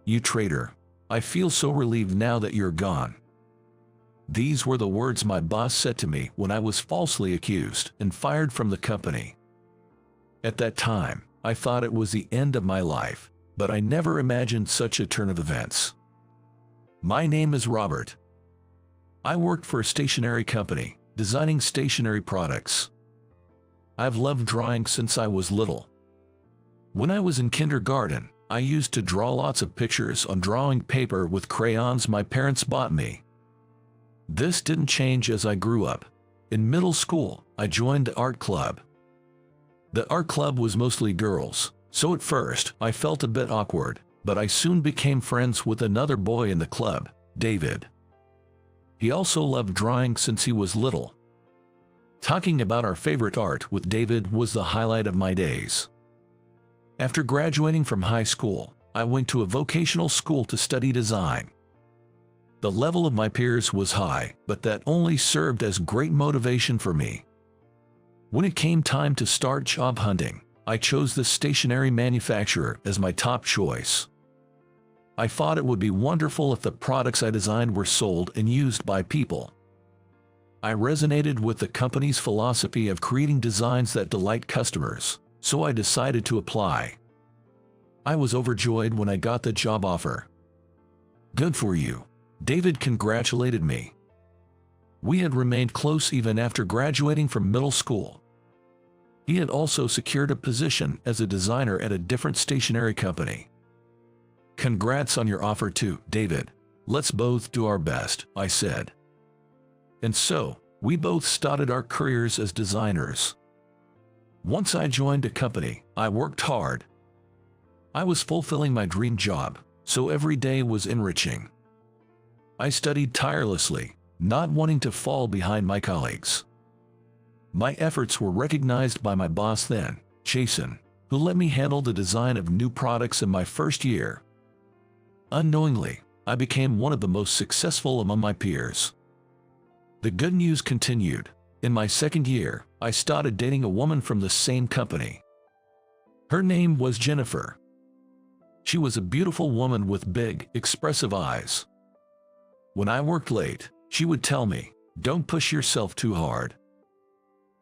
"You traitor. I feel so relieved now that you're gone." These were the words my boss said to me when I was falsely accused and fired from the company. At that time, I thought it was the end of my life, but I never imagined such a turn of events. My name is Robert. I worked for a stationery company, designing stationery products. I've loved drawing since I was little. When I was in kindergarten, I used to draw lots of pictures on drawing paper with crayons my parents bought me. This didn't change as I grew up. In middle school, I joined the art club. The art club was mostly girls, so at first I felt a bit awkward, but I soon became friends with another boy in the club, David. He also loved drawing since he was little. Talking about our favorite art with David was the highlight of my days. After graduating from high school, I went to a vocational school to study design. The level of my peers was high, but that only served as great motivation for me. When it came time to start job hunting, I chose the stationery manufacturer as my top choice. I thought it would be wonderful if the products I designed were sold and used by people. I resonated with the company's philosophy of creating designs that delight customers, so I decided to apply. I was overjoyed when I got the job offer. "Good for you," David congratulated me. We had remained close even after graduating from middle school. He had also secured a position as a designer at a different stationery company. "Congrats on your offer too, David. Let's both do our best," I said. And so, we both started our careers as designers. Once I joined a company, I worked hard. I was fulfilling my dream job, so every day was enriching. I studied tirelessly, not wanting to fall behind my colleagues. My efforts were recognized by my boss then, Jason, who let me handle the design of new products in my first year. Unknowingly, I became one of the most successful among my peers. The good news continued. In my second year, I started dating a woman from the same company. Her name was Jennifer. She was a beautiful woman with big, expressive eyes. When I worked late, she would tell me, "Don't push yourself too hard."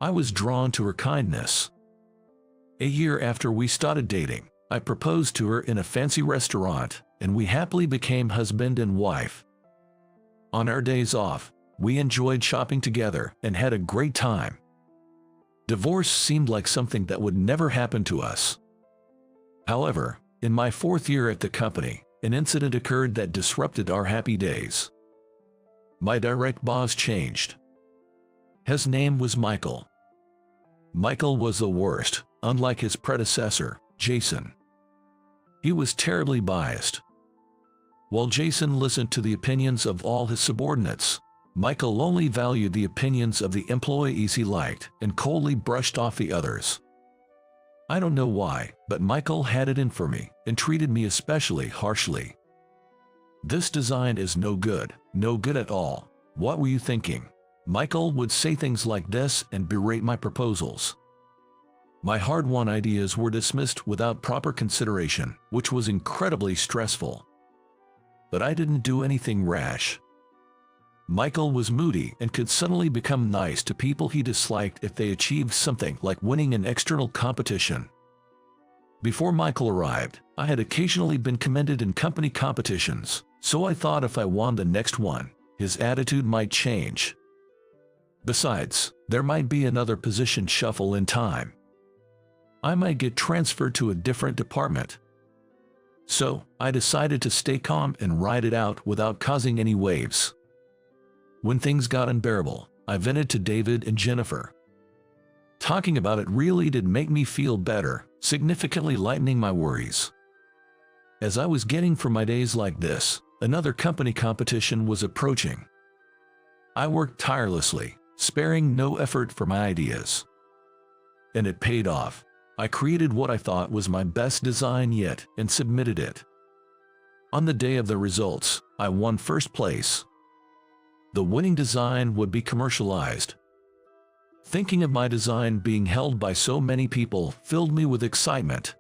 I was drawn to her kindness. A year after we started dating, I proposed to her in a fancy restaurant, and we happily became husband and wife. On our days off, we enjoyed shopping together and had a great time. Divorce seemed like something that would never happen to us. However, in my fourth year at the company, an incident occurred that disrupted our happy days. My direct boss changed. His name was Michael. Michael was the worst, unlike his predecessor, Jason. He was terribly biased. While Jason listened to the opinions of all his subordinates, Michael only valued the opinions of the employees he liked and coldly brushed off the others. I don't know why, but Michael had it in for me and treated me especially harshly. "This design is no good at all. What were you thinking?" Michael would say things like this and berate my proposals. My hard-won ideas were dismissed without proper consideration, which was incredibly stressful. But I didn't do anything rash. Michael was moody and could suddenly become nice to people he disliked if they achieved something like winning an external competition. Before Michael arrived, I had occasionally been commended in company competitions, so I thought if I won the next one, his attitude might change. Besides, there might be another position shuffle in time. I might get transferred to a different department. So, I decided to stay calm and ride it out without causing any waves. When things got unbearable, I vented to David and Jennifer. Talking about it really did make me feel better, significantly lightening my worries. As I was getting through my days like this, another company competition was approaching. I worked tirelessly, sparing no effort for my ideas. And it paid off. I created what I thought was my best design yet and submitted it. On the day of the results, I won first place. The winning design would be commercialized. Thinking of my design being held by so many people filled me with excitement.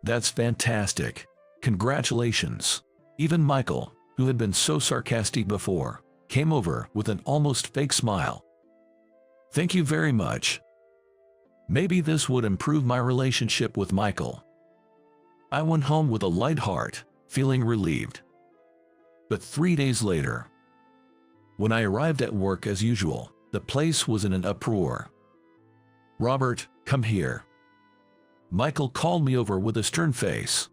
"That's fantastic. Congratulations. Even Michael, who had been so sarcastic before, came over with an almost fake smile. Thank you very much. Maybe this would improve my relationship with Michael. I went home with a light heart, feeling relieved. But 3 days later, when I arrived at work as usual, the place was in an uproar. Robert, come here. Michael called me over with a stern face.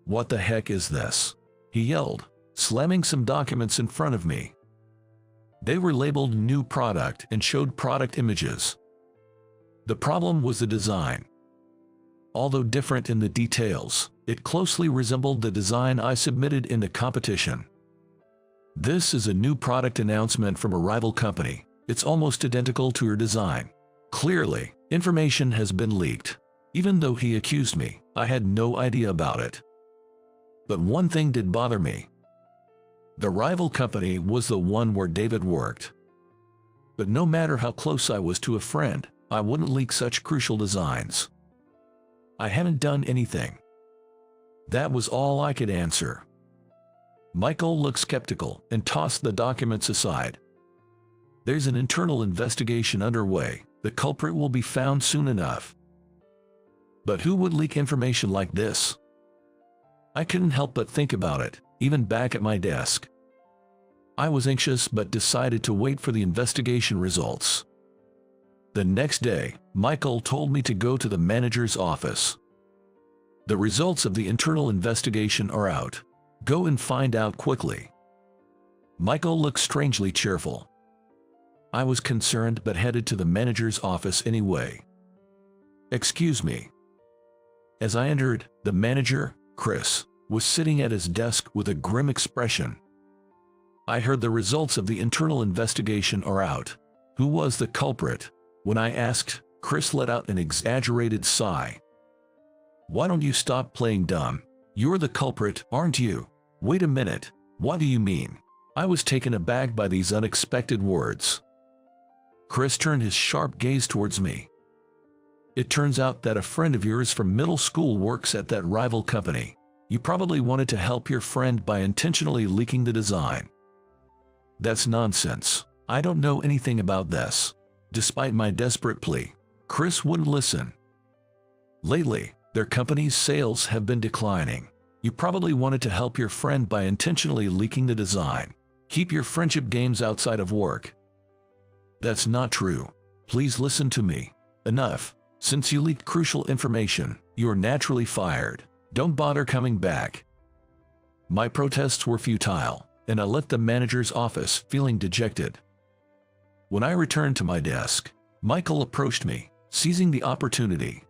What the heck is this? He yelled, slamming some documents in front of me. They were labeled new product and showed product images. The problem was the design. Although different in the details, it closely resembled the design I submitted in the competition. This is a new product announcement from a rival company. It's almost identical to your design. Clearly, information has been leaked. Even though he accused me, I had no idea about it. But one thing did bother me. The rival company was the one where David worked. But no matter how close I was to a friend, I wouldn't leak such crucial designs. I haven't done anything. That was all I could answer. Michael looked skeptical and tossed the documents aside. There's an internal investigation underway. The culprit will be found soon enough. But who would leak information like this? I couldn't help but think about it, even back at my desk. I was anxious but decided to wait for the investigation results. The next day, Michael told me to go to the manager's office. The results of the internal investigation are out. Go and find out quickly. Michael looked strangely cheerful. I was concerned but headed to the manager's office anyway. Excuse me. As I entered, the manager, Chris, was sitting at his desk with a grim expression. I heard the results of the internal investigation are out. Who was the culprit? When I asked, Chris let out an exaggerated sigh. Why don't you stop playing dumb? You're the culprit, aren't you? Wait a minute, what do you mean? I was taken aback by these unexpected words. Chris turned his sharp gaze towards me. It turns out that a friend of yours from middle school works at that rival company. You probably wanted to help your friend by intentionally leaking the design. That's nonsense. I don't know anything about this. Despite my desperate plea, Chris wouldn't listen. Lately, their company's sales have been declining. You probably wanted to help your friend by intentionally leaking the design. Keep your friendship games outside of work. That's not true. Please listen to me. Enough. Since you leaked crucial information, you're naturally fired. Don't bother coming back. My protests were futile, and I left the manager's office feeling dejected. When I returned to my desk, Michael approached me, seizing the opportunity.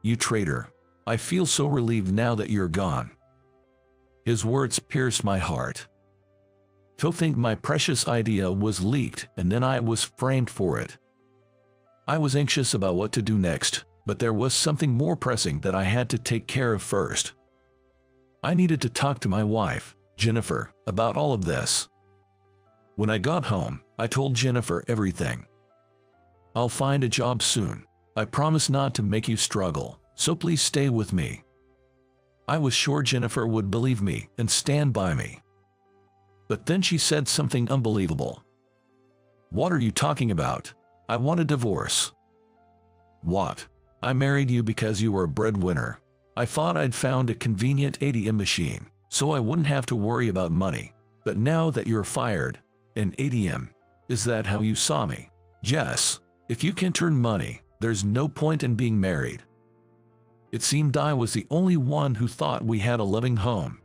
You traitor. I feel so relieved now that you're gone. His words pierced my heart. To think my precious idea was leaked and then I was framed for it. I was anxious about what to do next, but there was something more pressing that I had to take care of first. I needed to talk to my wife, Jennifer, about all of this. When I got home, I told Jennifer everything. I'll find a job soon. I promise not to make you struggle, so please stay with me. I was sure Jennifer would believe me and stand by me. But then she said something unbelievable. What are you talking about? I want a divorce. What? I married you because you were a breadwinner. I thought I'd found a convenient ATM machine, so I wouldn't have to worry about money. But now that you're fired, an ATM, is that how you saw me? Yes. If you can't earn money, there's no point in being married. It seemed I was the only one who thought we had a loving home.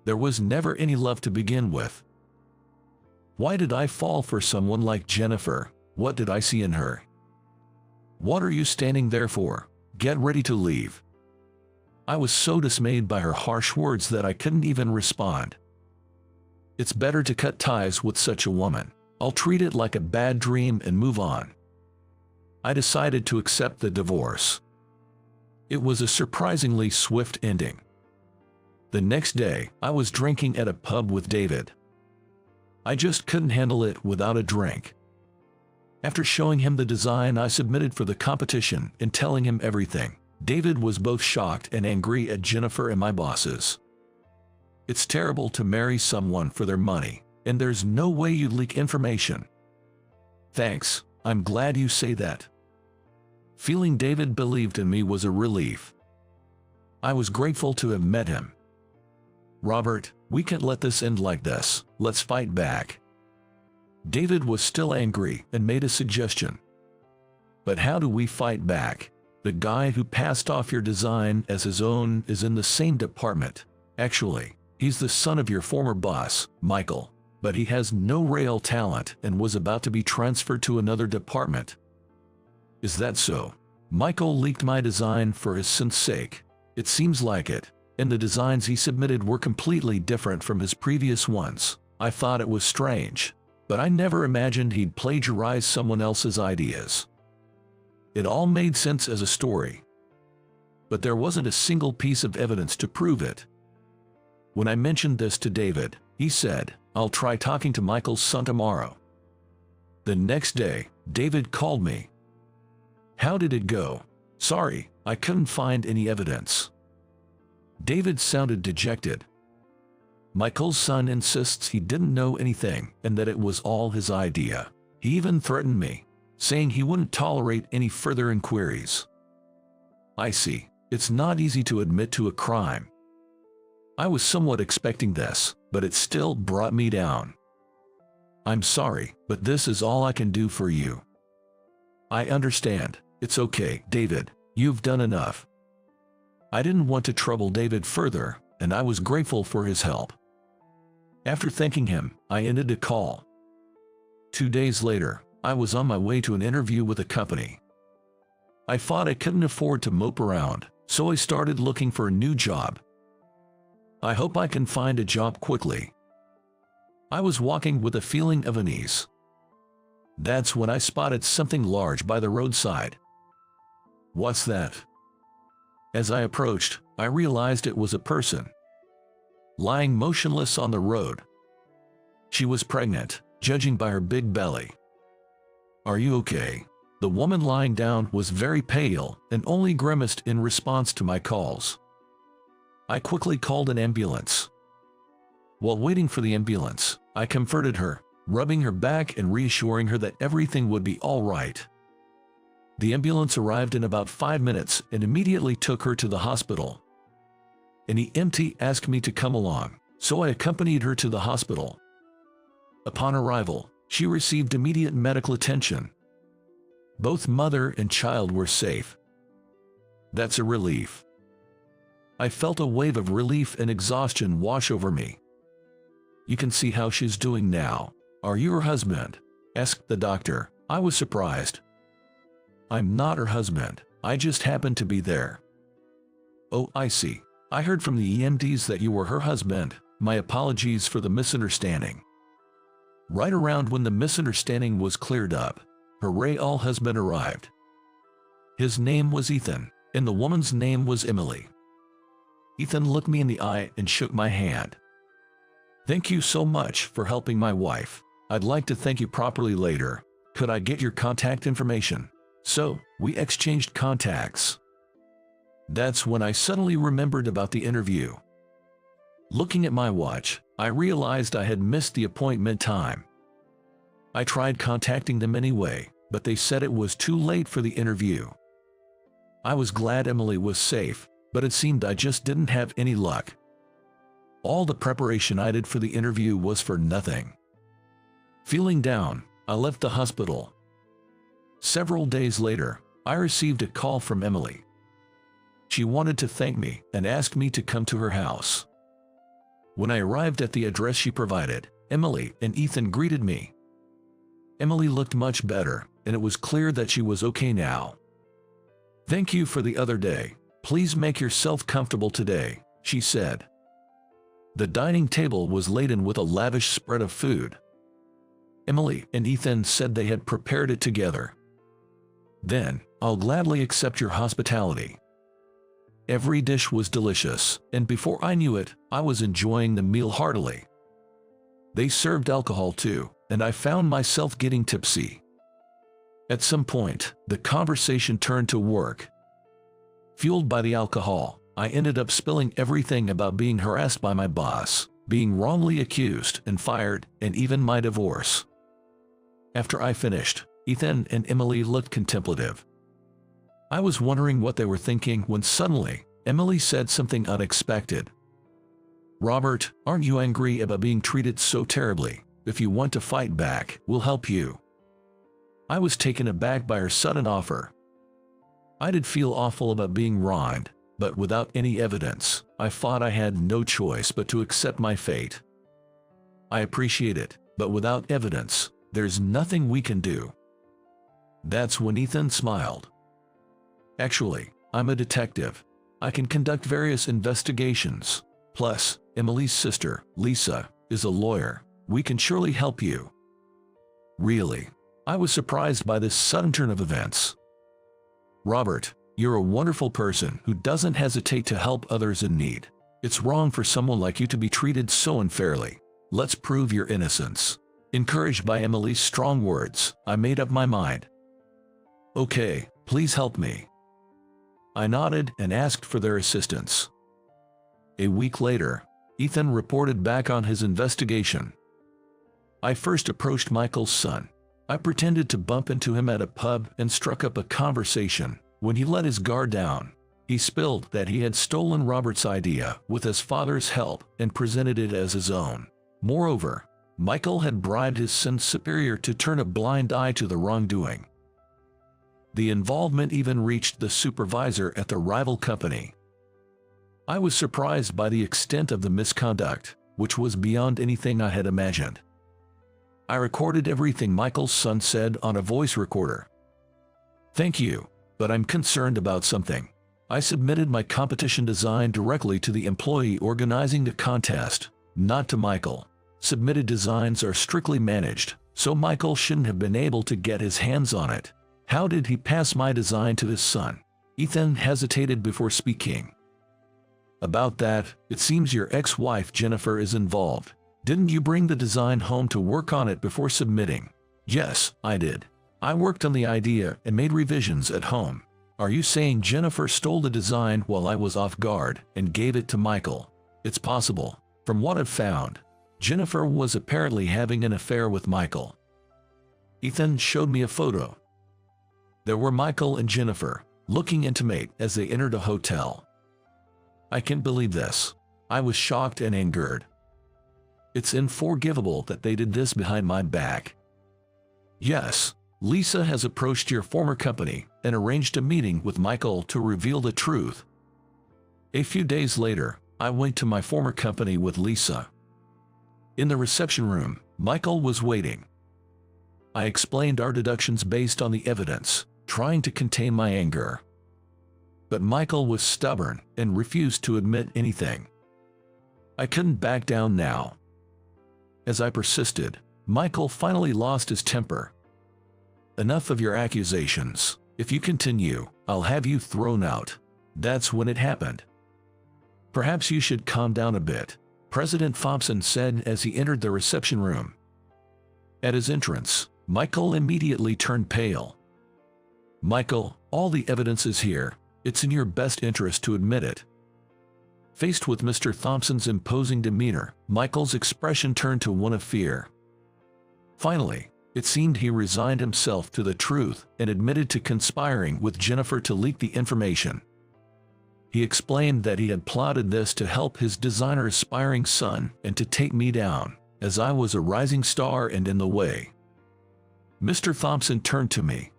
There was never any love to begin with. Why did I fall for someone like Jennifer? What did I see in her? What are you standing there for? Get ready to leave. I was so dismayed by her harsh words that I couldn't even respond. It's better to cut ties with such a woman. I'll treat it like a bad dream and move on. I decided to accept the divorce. It was a surprisingly swift ending. The next day, I was drinking at a pub with David. I just couldn't handle it without a drink. After showing him the design I submitted for the competition and telling him everything, David was both shocked and angry at Jennifer and my bosses. It's terrible to marry someone for their money, and there's no way you'd leak information. Thanks, I'm glad you say that. Feeling David believed in me was a relief. I was grateful to have met him. Robert, we can't let this end like this, let's fight back. David was still angry and made a suggestion. But how do we fight back? The guy who passed off your design as his own is in the same department. Actually, he's the son of your former boss, Michael, but he has no real talent and was about to be transferred to another department. Is that so? Michael leaked my design for his son's sake. It seems like it, and the designs he submitted were completely different from his previous ones. I thought it was strange, but I never imagined he'd plagiarize someone else's ideas. It all made sense as a story, but there wasn't a single piece of evidence to prove it. When I mentioned this to David, he said, "I'll try talking to Michael's son tomorrow." The next day, David called me. "How did it go?" "Sorry, I couldn't find any evidence." David sounded dejected. "Michael's son insists he didn't know anything and that it was all his idea. He even threatened me, saying he wouldn't tolerate any further inquiries." I see. It's not easy to admit to a crime. I was somewhat expecting this, but it still brought me down. "I'm sorry, but this is all I can do for you." "I understand. It's okay, David. You've done enough." I didn't want to trouble David further, and I was grateful for his help. After thanking him, I ended the call. 2 days later, I was on my way to an interview with a company. I thought I couldn't afford to mope around, so I started looking for a new job. I hope I can find a job quickly. I was walking with a feeling of unease. That's when I spotted something large by the roadside. "What's that?" As I approached, I realized it was a person, lying motionless on the road. She was pregnant, judging by her big belly. "Are you okay?" The woman lying down was very pale and only grimaced in response to my calls. I quickly called an ambulance. While waiting for the ambulance, I comforted her, rubbing her back and reassuring her that everything would be all right. The ambulance arrived in about 5 minutes and immediately took her to the hospital. An EMT asked me to come along, so I accompanied her to the hospital. Upon arrival, she received immediate medical attention. Both mother and child were safe. That's a relief. I felt a wave of relief and exhaustion wash over me. "You can see how she's doing now. Are you her husband?" asked the doctor. I was surprised. "I'm not her husband. I just happened to be there." "Oh, I see. I heard from the EMTs that you were her husband. My apologies for the misunderstanding." Right around when the misunderstanding was cleared up, her real husband arrived. His name was Ethan, and the woman's name was Emily. Ethan looked me in the eye and shook my hand. "Thank you so much for helping my wife. I'd like to thank you properly later. Could I get your contact information?" So, we exchanged contacts. That's when I suddenly remembered about the interview. Looking at my watch, I realized I had missed the appointment time. I tried contacting them anyway, but they said it was too late for the interview. I was glad Emily was safe, but it seemed I just didn't have any luck. All the preparation I did for the interview was for nothing. Feeling down, I left the hospital. Several days later, I received a call from Emily. She wanted to thank me and asked me to come to her house. When I arrived at the address she provided, Emily and Ethan greeted me. Emily looked much better, and it was clear that she was okay now. "Thank you for the other day. Please make yourself comfortable today," she said. The dining table was laden with a lavish spread of food. Emily and Ethan said they had prepared it together. "Then, I'll gladly accept your hospitality." Every dish was delicious, and before I knew it, I was enjoying the meal heartily. They served alcohol too, and I found myself getting tipsy. At some point, the conversation turned to work. Fueled by the alcohol, I ended up spilling everything about being harassed by my boss, being wrongly accused and fired, and even my divorce. After I finished, Ethan and Emily looked contemplative. I was wondering what they were thinking when suddenly, Emily said something unexpected. "Robert, aren't you angry about being treated so terribly? If you want to fight back, we'll help you." I was taken aback by her sudden offer. I did feel awful about being wronged, but without any evidence, I thought I had no choice but to accept my fate. "I appreciate it, but without evidence, there's nothing we can do." That's when Ethan smiled. "Actually, I'm a detective. I can conduct various investigations. Plus, Emily's sister, Lisa, is a lawyer. We can surely help you." Really? I was surprised by this sudden turn of events. "Robert, you're a wonderful person who doesn't hesitate to help others in need. It's wrong for someone like you to be treated so unfairly. Let's prove your innocence." Encouraged by Emily's strong words, I made up my mind. "Okay, please help me." I nodded and asked for their assistance. A week later, Ethan reported back on his investigation. I first approached Michael's son. I pretended to bump into him at a pub and struck up a conversation. When he let his guard down, he spilled that he had stolen Robert's idea with his father's help and presented it as his own. Moreover, Michael had bribed his son's superior to turn a blind eye to the wrongdoing. The involvement even reached the supervisor at the rival company. I was surprised by the extent of the misconduct, which was beyond anything I had imagined. I recorded everything Michael's son said on a voice recorder. "Thank you, but I'm concerned about something. I submitted my competition design directly to the employee organizing the contest, not to Michael. Submitted designs are strictly managed, so Michael shouldn't have been able to get his hands on it. How did he pass my design to his son?" Ethan hesitated before speaking. "About that, it seems your ex-wife Jennifer is involved. Didn't you bring the design home to work on it before submitting?" "Yes, I did. I worked on the idea and made revisions at home." "Are you saying Jennifer stole the design while I was off guard and gave it to Michael?" "It's possible. From what I've found, Jennifer was apparently having an affair with Michael." Ethan showed me a photo. There were Michael and Jennifer, looking intimate as they entered a hotel. I can't believe this. I was shocked and angered. It's unforgivable that they did this behind my back. "Yes, Lisa has approached your former company and arranged a meeting with Michael to reveal the truth." A few days later, I went to my former company with Lisa. In the reception room, Michael was waiting. I explained our deductions based on the evidence, trying to contain my anger. But Michael was stubborn and refused to admit anything. I couldn't back down now. As I persisted, Michael finally lost his temper. "Enough of your accusations. If you continue, I'll have you thrown out." That's when it happened. "Perhaps you should calm down a bit," President Thompson said as he entered the reception room. At his entrance, Michael immediately turned pale. "Michael, all the evidence is here. It's in your best interest to admit it." Faced with Mr. Thompson's imposing demeanor, Michael's expression turned to one of fear. Finally, it seemed he resigned himself to the truth and admitted to conspiring with Jennifer to leak the information. He explained that he had plotted this to help his designer-aspiring son and to take me down, as I was a rising star and in the way. Mr. Thompson turned to me.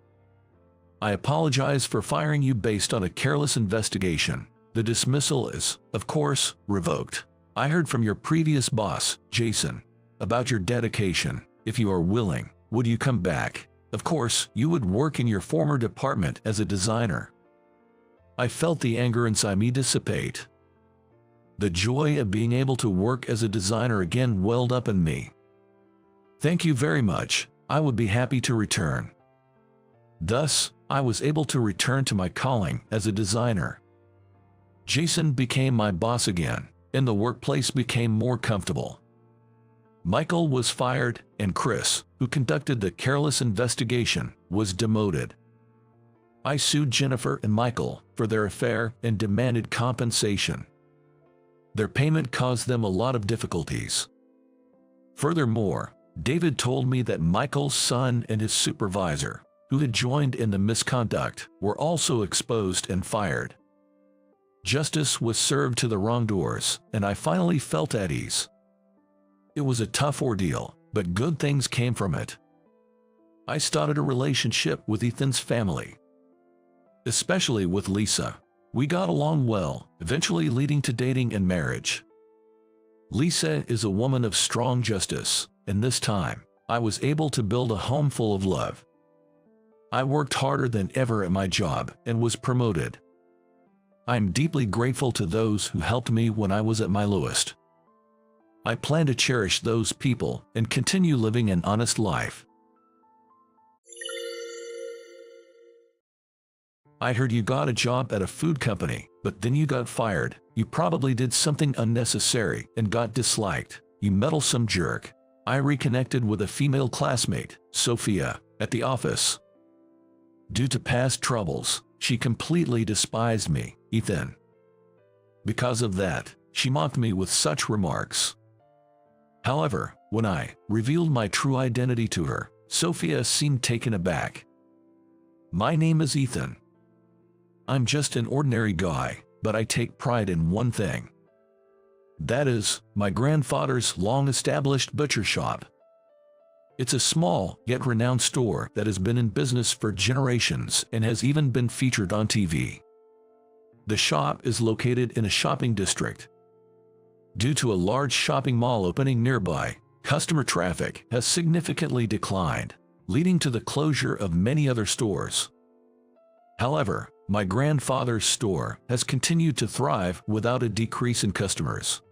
"I apologize for firing you based on a careless investigation. The dismissal is, of course, revoked. I heard from your previous boss, Jason, about your dedication. If you are willing, would you come back? Of course, you would work in your former department as a designer." I felt the anger inside me dissipate. The joy of being able to work as a designer again welled up in me. "Thank you very much. I would be happy to return." Thus, I was able to return to my calling as a designer. Jason became my boss again, and the workplace became more comfortable. Michael was fired, and Chris, who conducted the careless investigation, was demoted. I sued Jennifer and Michael for their affair and demanded compensation. Their payment caused them a lot of difficulties. Furthermore, David told me that Michael's son and his supervisor, who had joined in the misconduct, were also exposed and fired. Justice was served to the wrongdoers, and I finally felt at ease. It was a tough ordeal, but good things came from it. I started a relationship with Ethan's family, especially with Lisa. We got along well, eventually leading to dating and marriage. Lisa is a woman of strong justice, and this time, I was able to build a home full of love. I worked harder than ever at my job and was promoted. I am deeply grateful to those who helped me when I was at my lowest. I plan to cherish those people and continue living an honest life. I heard you got a job at a food company, but then you got fired. You probably did something unnecessary and got disliked. You meddlesome jerk. I reconnected with a female classmate, Sophia, at the office. Due to past troubles, she completely despised me, Ethan. Because of that, she mocked me with such remarks. However, when I revealed my true identity to her, Sophia seemed taken aback. My name is Ethan. I'm just an ordinary guy, but I take pride in one thing. That is, my grandfather's long-established butcher shop. It's a small, yet renowned store that has been in business for generations and has even been featured on TV. The shop is located in a shopping district. Due to a large shopping mall opening nearby, customer traffic has significantly declined, leading to the closure of many other stores. However, my grandfather's store has continued to thrive without a decrease in customers.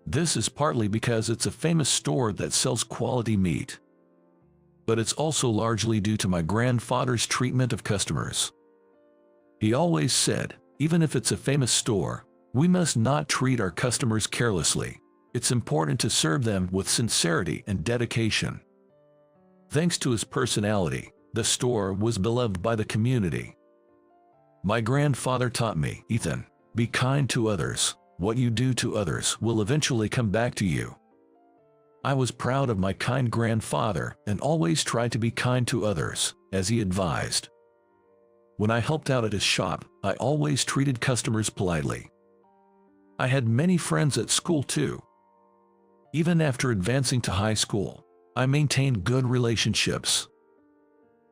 This is partly because it's a famous store that sells quality meat. But it's also largely due to my grandfather's treatment of customers. He always said, even if it's a famous store, we must not treat our customers carelessly. It's important to serve them with sincerity and dedication. Thanks to his personality, the store was beloved by the community. My grandfather taught me, Ethan, be kind to others. What you do to others will eventually come back to you. I was proud of my kind grandfather and always tried to be kind to others, as he advised. When I helped out at his shop, I always treated customers politely. I had many friends at school too. Even after advancing to high school, I maintained good relationships.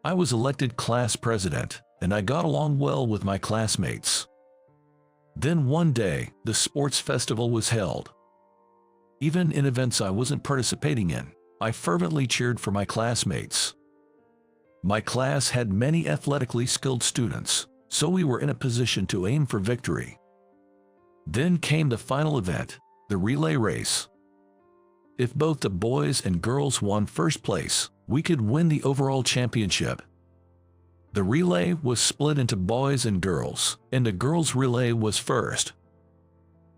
I was elected class president, and I got along well with my classmates. Then one day, the sports festival was held. Even in events I wasn't participating in, I fervently cheered for my classmates. My class had many athletically skilled students, so we were in a position to aim for victory. Then came the final event, the relay race. If both the boys and girls won first place, we could win the overall championship. The relay was split into boys and girls, and the girls' relay was first.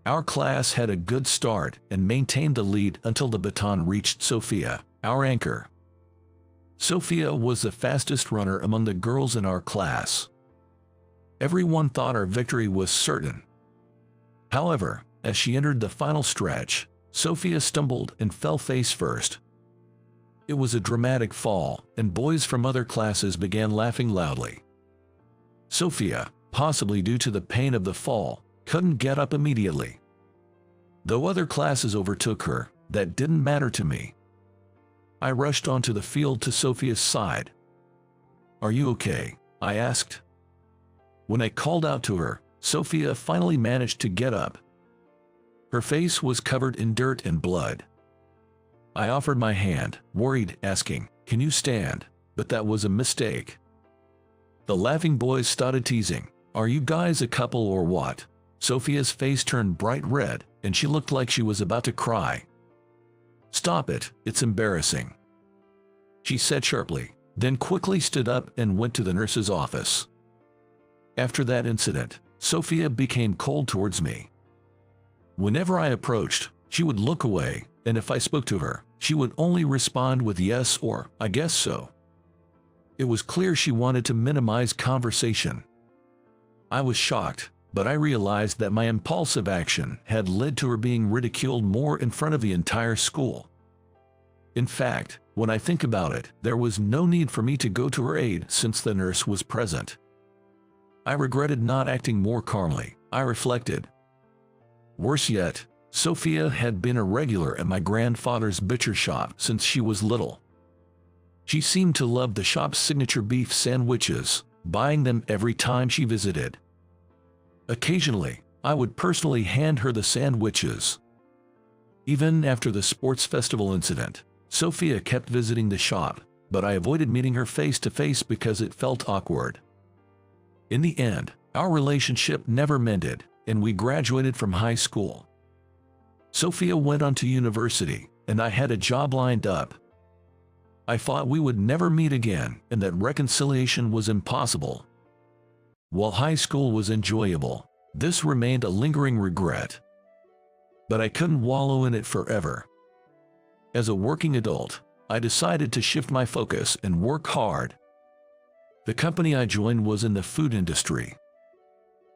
Our class had a good start and maintained the lead until the baton reached Sophia, our anchor. Sophia was the fastest runner among the girls in our class. Everyone thought our victory was certain. However, as she entered the final stretch, Sophia stumbled and fell face first. It was a dramatic fall, and boys from other classes began laughing loudly. Sophia, possibly due to the pain of the fall, couldn't get up immediately. Though other classes overtook her, that didn't matter to me. I rushed onto the field to Sophia's side. "Are you okay?" I asked. When I called out to her, Sophia finally managed to get up. Her face was covered in dirt and blood. I offered my hand, worried, asking, "Can you stand?" But that was a mistake. The laughing boys started teasing, "Are you guys a couple or what?" Sophia's face turned bright red, and she looked like she was about to cry. "Stop it, it's embarrassing," she said sharply, then quickly stood up and went to the nurse's office. After that incident, Sophia became cold towards me. Whenever I approached, she would look away, and if I spoke to her, she would only respond with yes or "I guess so." It was clear she wanted to minimize conversation. I was shocked, but I realized that my impulsive action had led to her being ridiculed more in front of the entire school. In fact, when I think about it, there was no need for me to go to her aid since the nurse was present. I regretted not acting more calmly, I reflected. Worse yet, Sophia had been a regular at my grandfather's butcher shop since she was little. She seemed to love the shop's signature beef sandwiches, buying them every time she visited. Occasionally, I would personally hand her the sandwiches. Even after the sports festival incident, Sophia kept visiting the shop, but I avoided meeting her face to face because it felt awkward. In the end, our relationship never mended, and we graduated from high school. Sophia went on to university, and I had a job lined up. I thought we would never meet again and that reconciliation was impossible. While high school was enjoyable, this remained a lingering regret. But I couldn't wallow in it forever. As a working adult, I decided to shift my focus and work hard. The company I joined was in the food industry.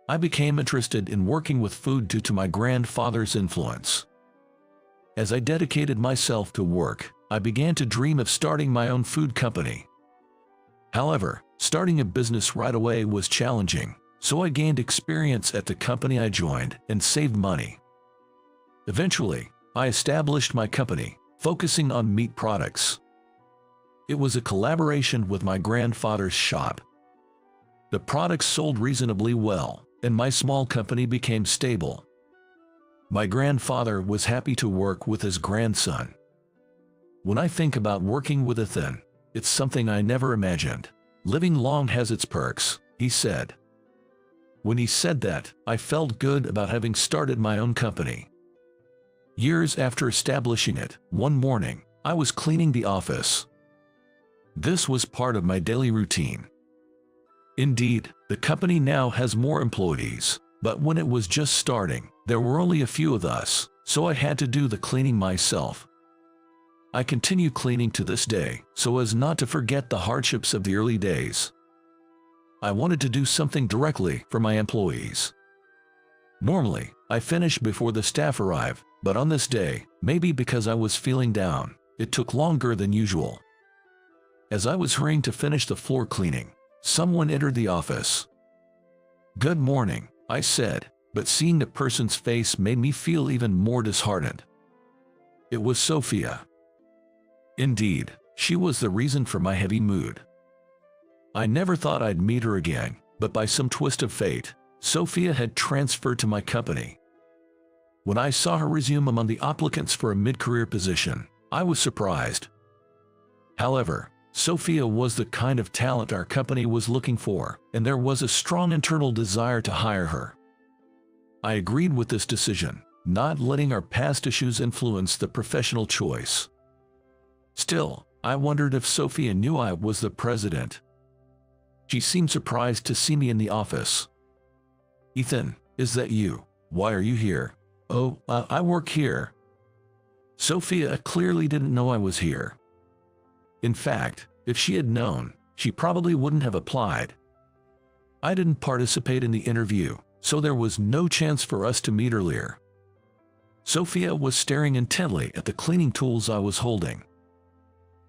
I became interested in working with food due to my grandfather's influence. As I dedicated myself to work, I began to dream of starting my own food company. However, starting a business right away was challenging, so I gained experience at the company I joined and saved money. Eventually, I established my company, focusing on meat products. It was a collaboration with my grandfather's shop. The products sold reasonably well, and my small company became stable. My grandfather was happy to work with his grandson. When I think about working with Ethan, it's something I never imagined. Living long has its perks, he said. When he said that, I felt good about having started my own company. Years after establishing it, one morning, I was cleaning the office. This was part of my daily routine. Indeed, the company now has more employees, but when it was just starting, there were only a few of us, so I had to do the cleaning myself. I continue cleaning to this day, so as not to forget the hardships of the early days. I wanted to do something directly for my employees. Normally, I finish before the staff arrive, but on this day, maybe because I was feeling down, it took longer than usual. As I was hurrying to finish the floor cleaning, someone entered the office. "Good morning," I said, but seeing the person's face made me feel even more disheartened. It was Sophia. Indeed, she was the reason for my heavy mood. I never thought I'd meet her again, but by some twist of fate, Sophia had transferred to my company. When I saw her resume among the applicants for a mid-career position, I was surprised. However, Sophia was the kind of talent our company was looking for, and there was a strong internal desire to hire her. I agreed with this decision, not letting our past issues influence the professional choice. Still, I wondered if Sophia knew I was the president. She seemed surprised to see me in the office. "Ethan, is that you? Why are you here?" "Oh, I work here." Sophia clearly didn't know I was here. In fact, if she had known, she probably wouldn't have applied. I didn't participate in the interview, so there was no chance for us to meet earlier. Sophia was staring intently at the cleaning tools I was holding.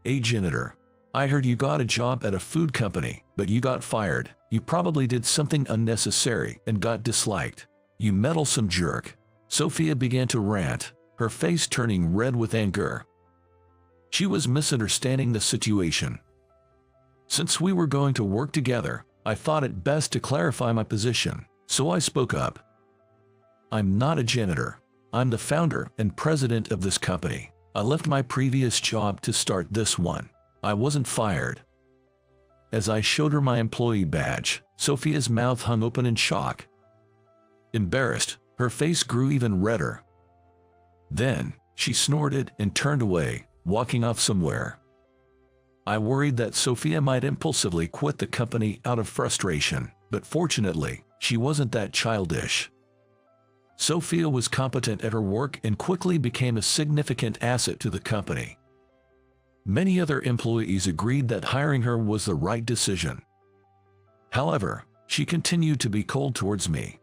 "Hey janitor, I heard you got a job at a food company, but you got fired. You probably did something unnecessary and got disliked. You meddlesome jerk." Sophia began to rant, her face turning red with anger. She was misunderstanding the situation. Since we were going to work together, I thought it best to clarify my position, so I spoke up. "I'm not a janitor. I'm the founder and president of this company. I left my previous job to start this one. I wasn't fired." As I showed her my employee badge, Sophia's mouth hung open in shock. Embarrassed, her face grew even redder. Then, she snorted and turned away, walking off somewhere. I worried that Sophia might impulsively quit the company out of frustration, but fortunately, she wasn't that childish. Sophia was competent at her work and quickly became a significant asset to the company. Many other employees agreed that hiring her was the right decision. However, she continued to be cold towards me.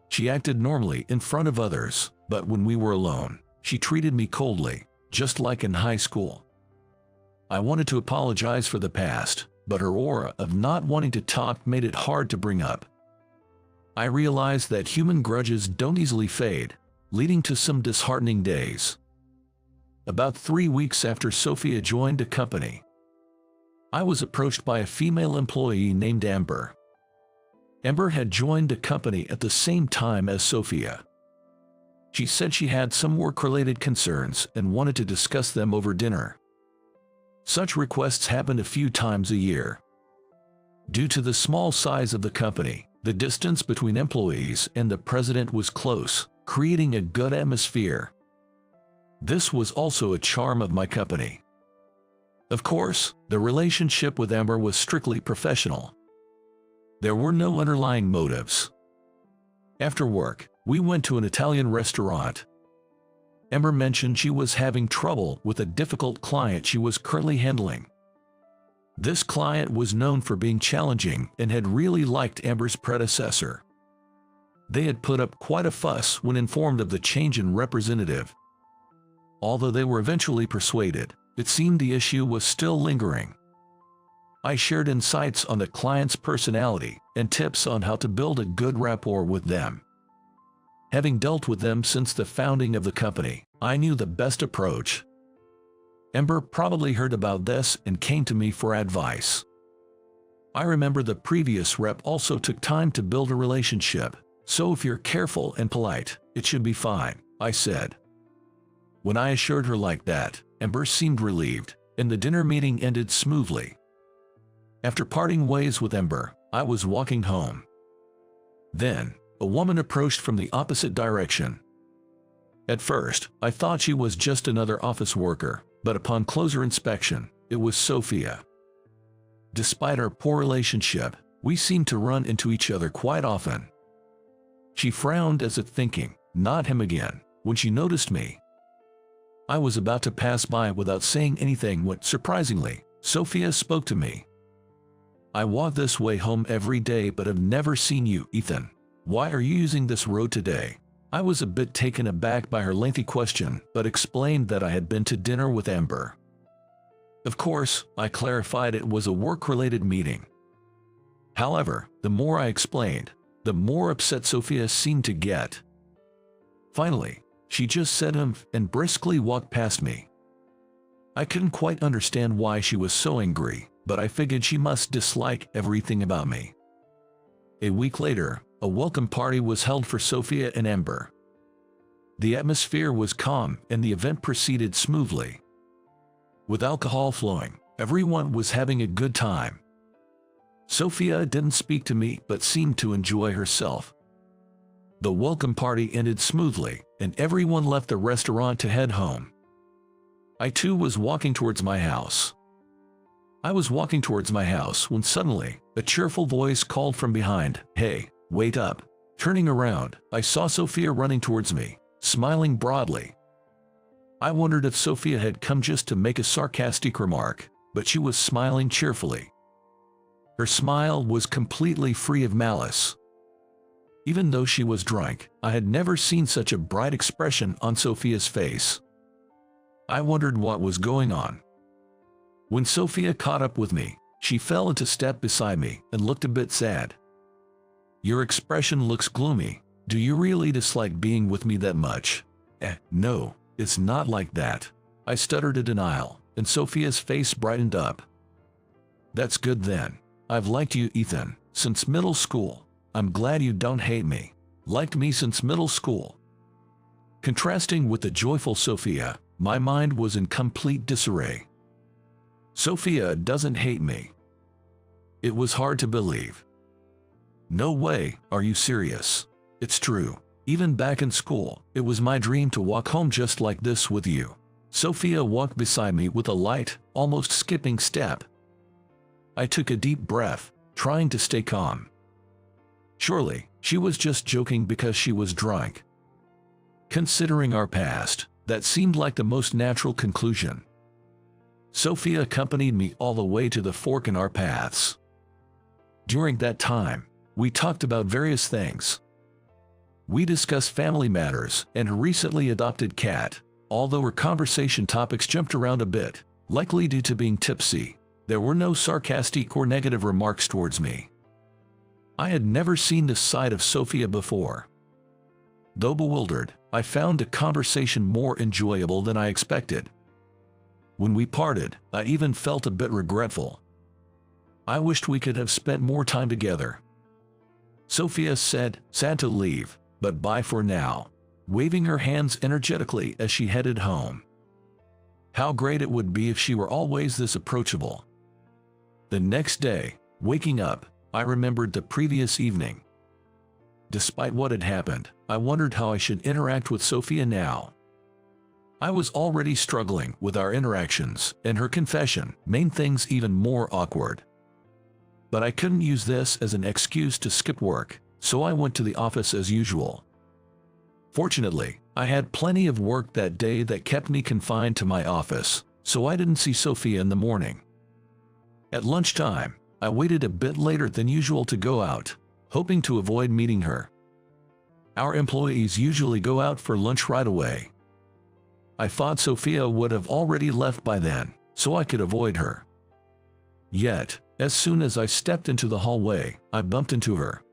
She acted normally in front of others, but when we were alone, she treated me coldly, just like in high school. I wanted to apologize for the past, but her aura of not wanting to talk made it hard to bring up. I realized that human grudges don't easily fade, leading to some disheartening days. About 3 weeks after Sophia joined the company, I was approached by a female employee named Amber. Amber had joined the company at the same time as Sophia. She said she had some work-related concerns and wanted to discuss them over dinner. Such requests happened a few times a year. Due to the small size of the company, the distance between employees and the president was close, creating a good atmosphere. This was also a charm of my company. Of course, the relationship with Amber was strictly professional. There were no underlying motives. After work, we went to an Italian restaurant. Amber mentioned she was having trouble with a difficult client she was currently handling. This client was known for being challenging and had really liked Amber's predecessor. They had put up quite a fuss when informed of the change in representative. Although they were eventually persuaded, it seemed the issue was still lingering. I shared insights on the client's personality and tips on how to build a good rapport with them. Having dealt with them since the founding of the company, I knew the best approach. Amber probably heard about this and came to me for advice. I remember the previous rep also took time to build a relationship, so if you're careful and polite, it should be fine, I said. When I assured her like that, Amber seemed relieved, and the dinner meeting ended smoothly. After parting ways with Amber, I was walking home. Then, a woman approached from the opposite direction. At first, I thought she was just another office worker, but upon closer inspection, it was Sophia. Despite our poor relationship, we seemed to run into each other quite often. She frowned as if thinking, "Not him again," when she noticed me. I was about to pass by without saying anything when, surprisingly, Sophia spoke to me. "I walk this way home every day but have never seen you, Ethan. Why are you using this road today?" I was a bit taken aback by her lengthy question, but explained that I had been to dinner with Amber. Of course, I clarified it was a work-related meeting. However, the more I explained, the more upset Sophia seemed to get. Finally, she just said and briskly walked past me. I couldn't quite understand why she was so angry, but I figured she must dislike everything about me. A week later, a welcome party was held for Sophia and Amber. The atmosphere was calm and the event proceeded smoothly. With alcohol flowing, everyone was having a good time. Sophia didn't speak to me but seemed to enjoy herself. The welcome party ended smoothly, and everyone left the restaurant to head home. I too was walking towards my house. I was walking towards my house when suddenly, a cheerful voice called from behind, "Hey, wait up." Turning around, I saw Sophia running towards me, smiling broadly. I wondered if Sophia had come just to make a sarcastic remark, but she was smiling cheerfully. Her smile was completely free of malice. Even though she was drunk, I had never seen such a bright expression on Sophia's face. I wondered what was going on. When Sophia caught up with me, she fell into step beside me and looked a bit sad. "Your expression looks gloomy. Do you really dislike being with me that much?" No, it's not like that." I stuttered a denial, and Sophia's face brightened up. "That's good then. I've liked you, Ethan, since middle school. I'm glad you don't hate me. Liked me since middle school." Contrasting with the joyful Sophia, my mind was in complete disarray. Sophia doesn't hate me. It was hard to believe. "No way, are you serious?" "It's true. Even back in school, it was my dream to walk home just like this with you." Sophia walked beside me with a light, almost skipping step. I took a deep breath, trying to stay calm. Surely, she was just joking because she was drunk. Considering our past, that seemed like the most natural conclusion. Sophia accompanied me all the way to the fork in our paths. During that time, we talked about various things. We discussed family matters and her recently adopted cat, although her conversation topics jumped around a bit, likely due to being tipsy. There were no sarcastic or negative remarks towards me. I had never seen this side of Sophia before. Though bewildered, I found the conversation more enjoyable than I expected. When we parted, I even felt a bit regretful. I wished we could have spent more time together. Sophia said, "Sad to leave, but bye for now," waving her hands energetically as she headed home. How great it would be if she were always this approachable. The next day, waking up, I remembered the previous evening. Despite what had happened, I wondered how I should interact with Sophia now. I was already struggling with our interactions, and her confession made things even more awkward. But I couldn't use this as an excuse to skip work, so I went to the office as usual. Fortunately, I had plenty of work that day that kept me confined to my office, so I didn't see Sophia in the morning. At lunchtime, I waited a bit later than usual to go out, hoping to avoid meeting her. Our employees usually go out for lunch right away. I thought Sophia would have already left by then, so I could avoid her. Yet, as soon as I stepped into the hallway, I bumped into her.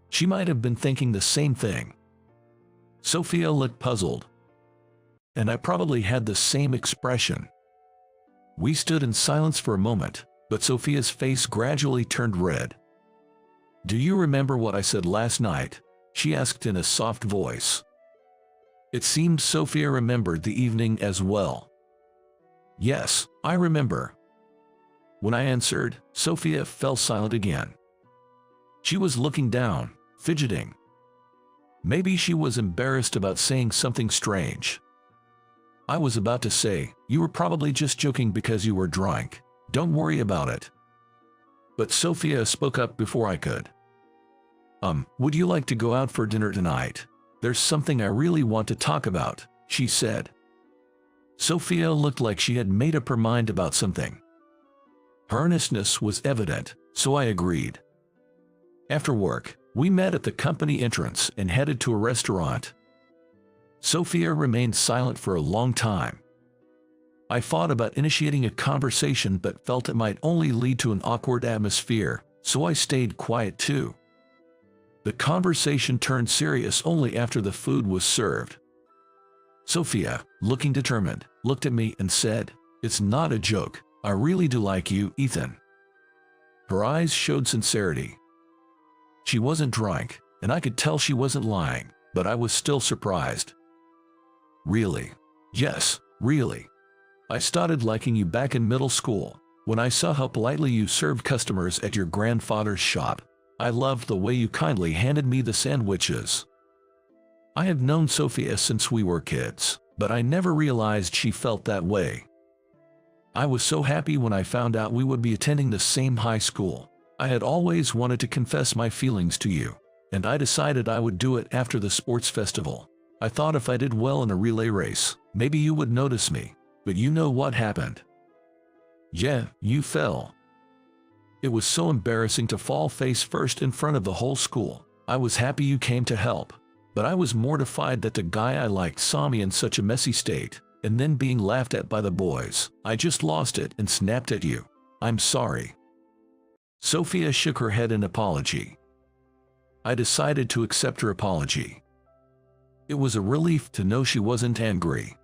She might have been thinking the same thing. Sophia looked puzzled. And I probably had the same expression. We stood in silence for a moment, but Sophia's face gradually turned red. "Do you remember what I said last night?" she asked in a soft voice. It seemed Sophia remembered the evening as well. "Yes, I remember." When I answered, Sophia fell silent again. She was looking down, fidgeting. Maybe she was embarrassed about saying something strange. I was about to say, "You were probably just joking because you were drunk. Don't worry about it." But Sophia spoke up before I could. Would you like to go out for dinner tonight? There's something I really want to talk about," she said. Sophia looked like she had made up her mind about something. Her earnestness was evident, so I agreed. After work, we met at the company entrance and headed to a restaurant. Sophia remained silent for a long time. I thought about initiating a conversation but felt it might only lead to an awkward atmosphere, so I stayed quiet too. The conversation turned serious only after the food was served. Sophia, looking determined, looked at me and said, "It's not a joke. I really do like you, Ethan." Her eyes showed sincerity. She wasn't drunk, and I could tell she wasn't lying, but I was still surprised. "Really?" "Yes, really. I started liking you back in middle school, when I saw how politely you served customers at your grandfather's shop. I loved the way you kindly handed me the sandwiches." I have known Sophia since we were kids, but I never realized she felt that way. I was so happy when I found out we would be attending the same high school. I had always wanted to confess my feelings to you, and I decided I would do it after the sports festival. I thought if I did well in a relay race, maybe you would notice me, but you know what happened. Yeah, you fell. It was so embarrassing to fall face first in front of the whole school. I was happy you came to help, but I was mortified that the guy I liked saw me in such a messy state, and then being laughed at by the boys. I just lost it and snapped at you. I'm sorry." Sophia shook her head in apology. I decided to accept her apology. It was a relief to know she wasn't angry.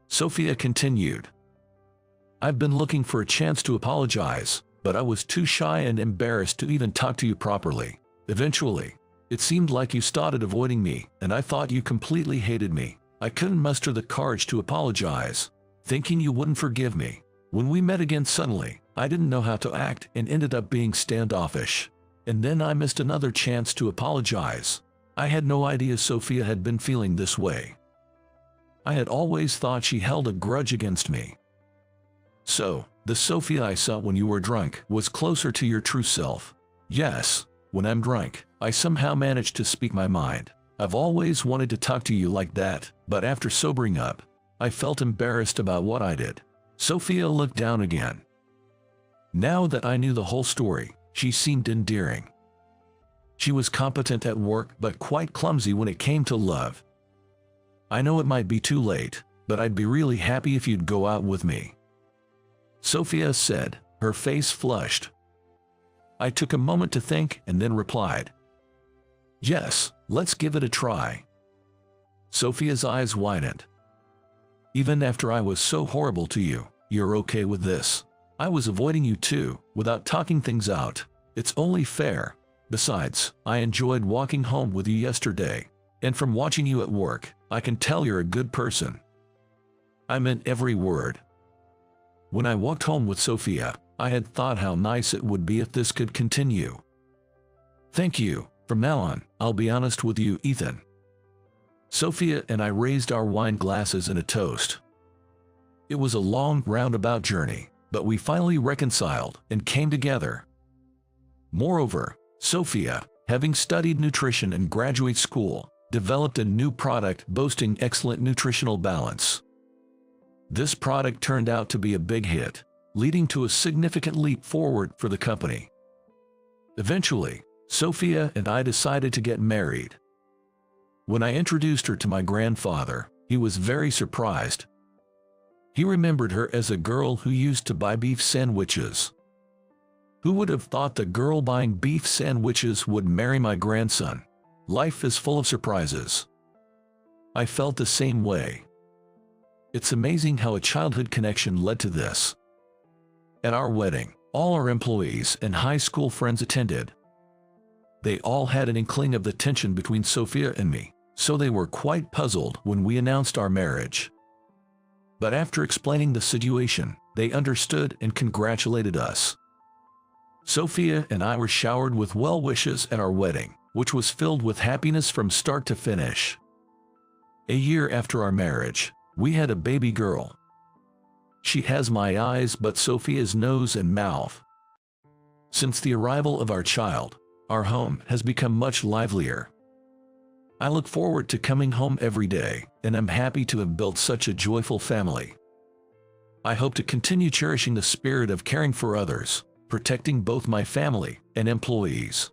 Sophia continued, "I've been looking for a chance to apologize, but I was too shy and embarrassed to even talk to you properly. Eventually, it seemed like you started avoiding me, and I thought you completely hated me. I couldn't muster the courage to apologize, thinking you wouldn't forgive me. When we met again suddenly, I didn't know how to act and ended up being standoffish. And then I missed another chance to apologize. I had no idea Sophia had been feeling this way. I had always thought she held a grudge against me. So, the Sophia I saw when you were drunk was closer to your true self. Yes, when I'm drunk, I somehow manage to speak my mind. I've always wanted to talk to you like that, but after sobering up, I felt embarrassed about what I did. Sophia looked down again. Now that I knew the whole story, she seemed endearing. She was competent at work but quite clumsy when it came to love. I know it might be too late, but I'd be really happy if you'd go out with me, Sophia said, her face flushed. I took a moment to think and then replied, yes, let's give it a try. Sophia's eyes widened. Even after I was so horrible to you, you're okay with this? I was avoiding you too, without talking things out. It's only fair. Besides, I enjoyed walking home with you yesterday, and from watching you at work, I can tell you're a good person. I meant every word. When I walked home with Sophia, I had thought how nice it would be if this could continue. Thank you. From now on, I'll be honest with you, Ethan. Sophia and I raised our wine glasses in a toast. It was a long, roundabout journey, but we finally reconciled and came together. Moreover, Sophia, having studied nutrition in graduate school, developed a new product boasting excellent nutritional balance. This product turned out to be a big hit, leading to a significant leap forward for the company. Eventually, Sophia and I decided to get married. When I introduced her to my grandfather, he was very surprised. He remembered her as a girl who used to buy beef sandwiches. Who would have thought the girl buying beef sandwiches would marry my grandson? Life is full of surprises. I felt the same way. It's amazing how a childhood connection led to this. At our wedding, all our employees and high school friends attended. They all had an inkling of the tension between Sophia and me, so they were quite puzzled when we announced our marriage. But after explaining the situation, they understood and congratulated us. Sophia and I were showered with well wishes at our wedding, which was filled with happiness from start to finish. A year after our marriage, we had a baby girl. She has my eyes but Sophia's nose and mouth. Since the arrival of our child, our home has become much livelier. I look forward to coming home every day, and I'm happy to have built such a joyful family. I hope to continue cherishing the spirit of caring for others, protecting both my family and employees.